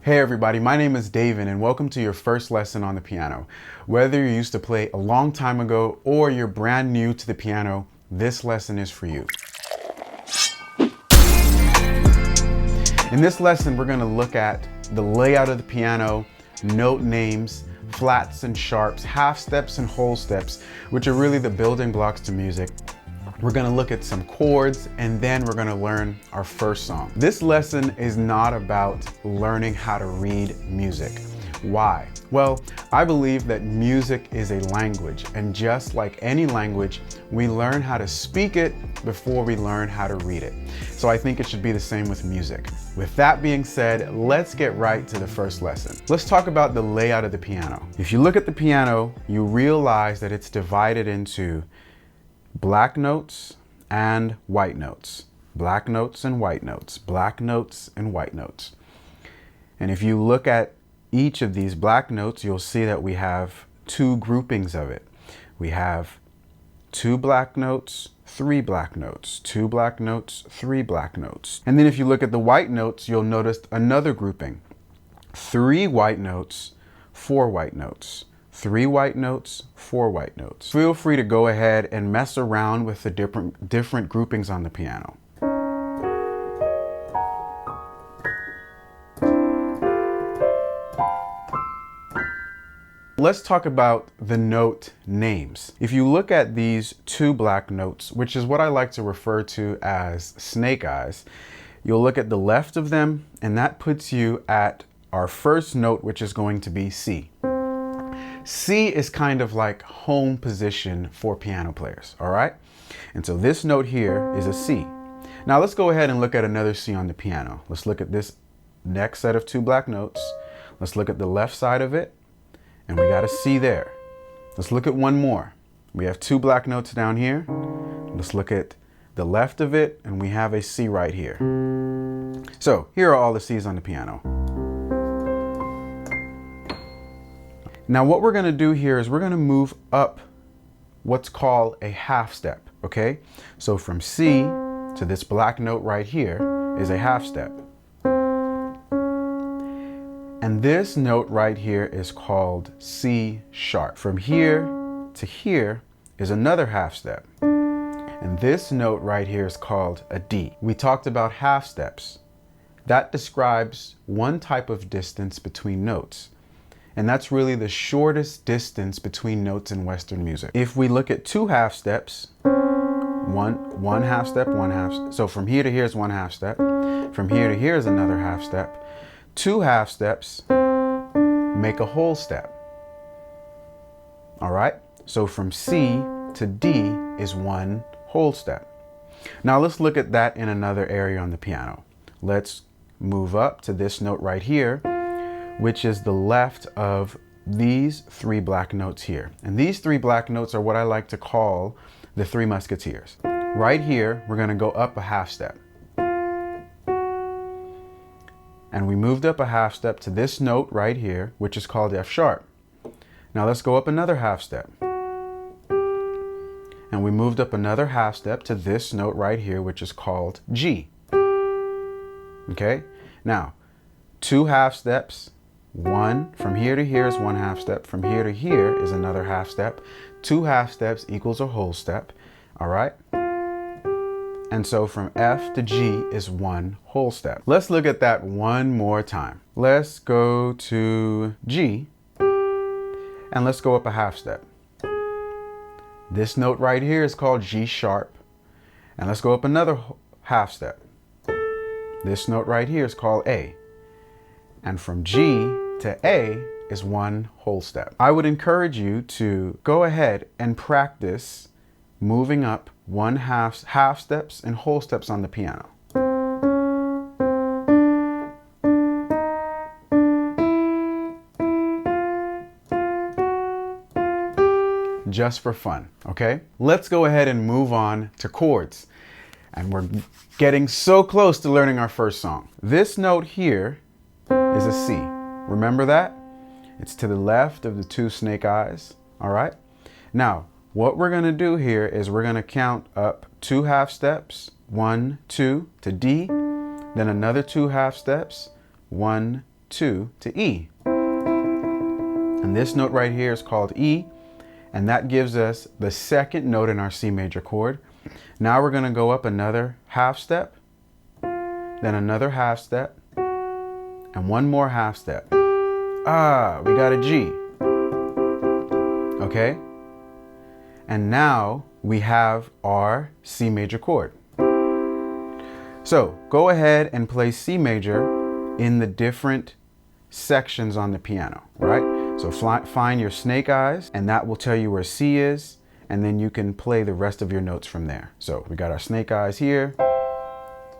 Hey everybody, my name is David and welcome to your first lesson on the piano. Whether you used to play a long time ago or you're brand new to the piano, this lesson is for you. In this lesson, we're going to look at the layout of the piano, note names, flats and sharps, half steps and whole steps, which are really the building blocks to music. We're going to look at some chords and then we're going to learn our first song. This lesson is not about learning how to read music. Why? Well, I believe that music is a language, and just like any language, we learn how to speak it before we learn how to read it. So I think it should be the same with music. With that being said, let's get right to the first lesson. Let's talk about the layout of the piano. If you look at the piano, you realize that it's divided into black notes and white notes, black notes and white notes, black notes and white notes. And if you look at each of these black notes, you'll see that we have two groupings of it. We have two black notes, three black notes, two black notes, three black notes. And then if you look at the white notes, you'll notice another grouping. Three white notes, four white notes. Three white notes, four white notes. Feel free to go ahead and mess around with the different groupings on the piano. Let's talk about the note names. If you look at these two black notes, which is what I like to refer to as snake eyes, you'll look at the left of them, and that puts you at our first note, which is going to be C. C is kind of like home position for piano players, all right? And so this note here is a C. Now let's go ahead and look at another C on the piano. Let's look at this next set of two black notes. Let's look at the left side of it, and we got a C there. Let's look at one more. We have two black notes down here. Let's look at the left of it, and we have a C right here. So here are all the C's on the piano. Now what we're going to do here is we're going to move up what's called a half step, okay? So from C to this black note right here is a half step. And this note right here is called C sharp. From here to here is another half step. And this note right here is called a D. We talked about half steps. That describes one type of distance between notes. And that's really the shortest distance between notes in Western music. If we look at two half steps, one half step, one half. So from here to here is one half step. From here to here is another half step. Two half steps make a whole step. All right. So from C to D is one whole step. Now let's look at that in another area on the piano. Let's move up to this note right here, which is the left of these three black notes here. And these three black notes are what I like to call the Three Musketeers. Right here, we're going to go up a half step. And we moved up a half step to this note right here, which is called F sharp. Now let's go up another half step. And we moved up another half step to this note right here, which is called G. Okay? Now, two half steps. One, from here to here is one half step. From here to here is another half step. Two half steps equals a whole step. All right? And so from F to G is one whole step. Let's look at that one more time. Let's go to G and let's go up a half step. This note right here is called G sharp. And let's go up another half step. This note right here is called A. And from G to A is one whole step. I would encourage you to go ahead and practice moving up one half steps and whole steps on the piano. Just for fun, okay? Let's go ahead and move on to chords. And we're getting so close to learning our first song. This note here is a C. Remember that? It's to the left of the two snake eyes, all right? Now, what we're gonna do here is we're gonna count up two half steps, 1, 2 to D, then another two half steps, 1, 2 to E. And this note right here is called E, and that gives us the second note in our C major chord. Now we're going to go up another half step, then another half step, and one more half step. Ah, we got a G. Okay? And now we have our C major chord. So go ahead and play C major in the different sections on the piano, right? So find your snake eyes, and that will tell you where C is, and then you can play the rest of your notes from there. So we got our snake eyes here.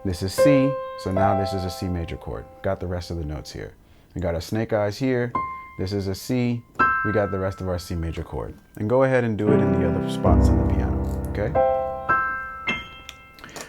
This is C, so now this is a C major chord. Got the rest of the notes here. We got our snake eyes here. This is a C. We got the rest of our C major chord. And go ahead and do it in the other spots on the piano, okay?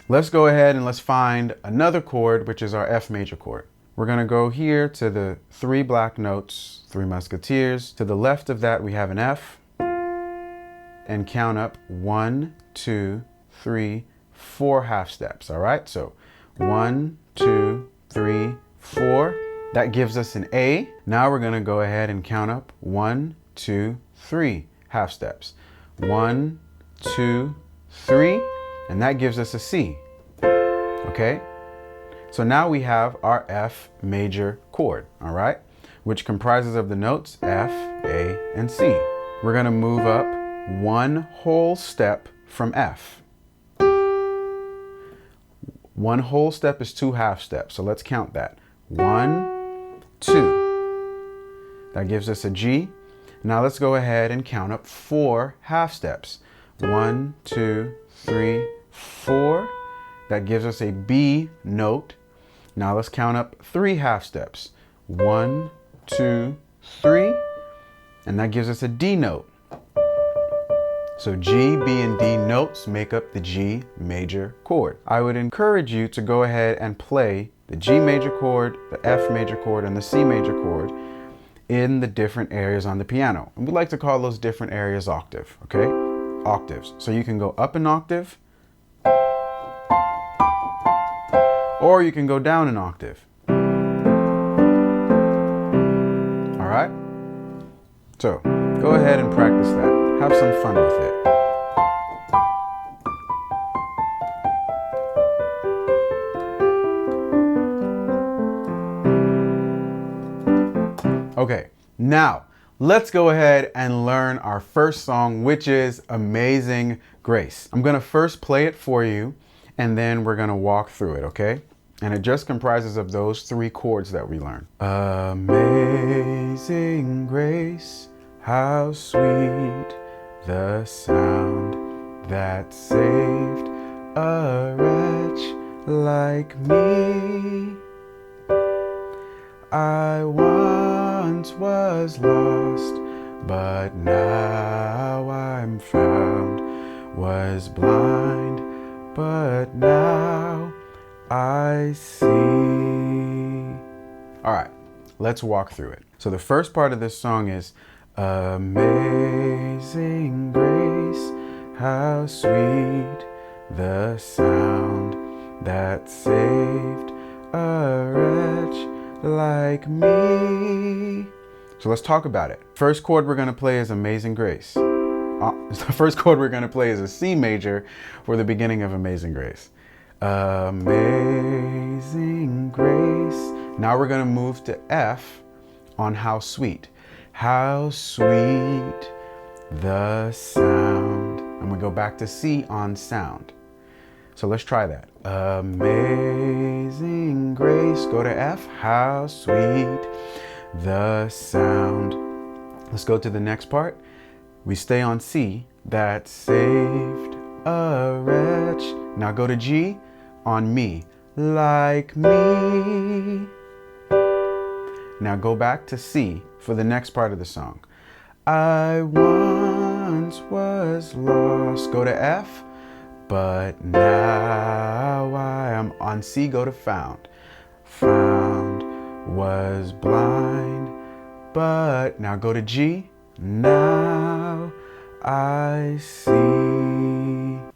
Let's go ahead and let's find another chord, which is our F major chord. We're going to go here to the 3 black notes, 3 musketeers. To the left of that, we have an F, and count up 1, 2, 3, 4 half steps. All right, so 1, 2, 3, 4. That gives us an A. Now we're going to go ahead and count up 1, 2, 3 half steps. 1, 2, 3, and that gives us a C. Okay? So now we have our F major chord, all right? Which comprises of the notes F, A, and C. We're going to move up 1 whole step from F. 1 whole step is 2 half steps, so let's count that. 1, 2. That gives us a G. Now let's go ahead and count up 4 half steps. 1, 2, 3, 4. That gives us a B note. Now let's count up 3 half steps. 1, 2, 3. And that gives us a D note. So G, B, and D notes make up the G major chord. I would encourage you to go ahead and play the G major chord, the F major chord, and the C major chord in the different areas on the piano. And we like to call those different areas octave, okay? Octaves. So you can go up an octave, or you can go down an octave. All right? So go ahead and practice that. Have some fun with it. Okay, now let's go ahead and learn our first song, which is Amazing Grace. I'm gonna first play it for you, and then we're gonna walk through it, okay? And it just comprises of those 3 chords that we learned. Amazing grace, how sweet the sound that saved a wretch like me. I once was lost, but now I'm found. Was blind, but now I see. All right, let's walk through it. So the first part of this song is Amazing grace, how sweet the sound that saved a wretch like me. So let's talk about it. First chord we're going to play is Amazing Grace. The first chord we're going to play is a C major for the beginning of Amazing Grace. Amazing grace. Now we're going to move to F on how sweet. How sweet the sound. And we go back to C on sound. So let's try that. Amazing grace. Go to F. How sweet the sound. Let's go to the next part. We stay on C. That saved a wretch. Now go to G on me. Like me. Now go back to C for the next part of the song. I once was lost. Go to F. But now I am on C. Go to found. Found. Was blind. But now go to G. Now I see.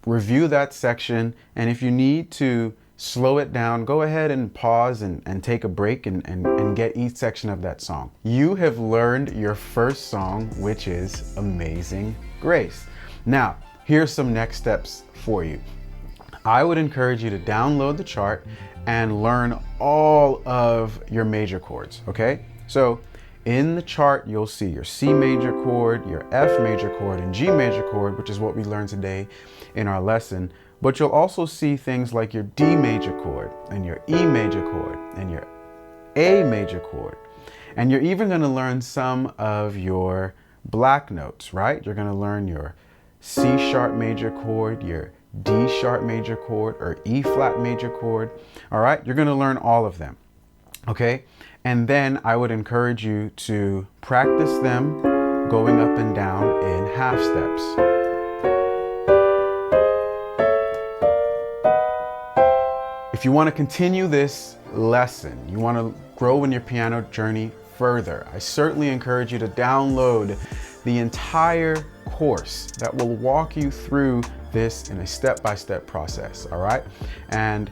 Review that section, and if you need to slow it down, go ahead and pause and take a break and get each section of that song. You have learned your first song, which is Amazing Grace. Now, here's some next steps for you. I would encourage you to download the chart and learn all of your major chords, okay? So in the chart, you'll see your C major chord, your F major chord, and G major chord, which is what we learned today in our lesson. But you'll also see things like your D major chord and your E major chord and your A major chord. And you're even going to learn some of your black notes, right? You're going to learn your C sharp major chord, your D sharp major chord, or E flat major chord. All right, you're going to learn all of them. Okay, and then I would encourage you to practice them going up and down in half steps. If you want to continue this lesson, you want to grow in your piano journey further, I certainly encourage you to download the entire course that will walk you through this in a step-by-step process, all right? And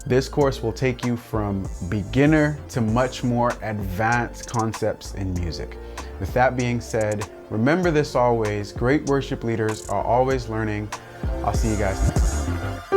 this course will take you from beginner to much more advanced concepts in music. With that being said, remember this always, great worship leaders are always learning. I'll see you guys next time.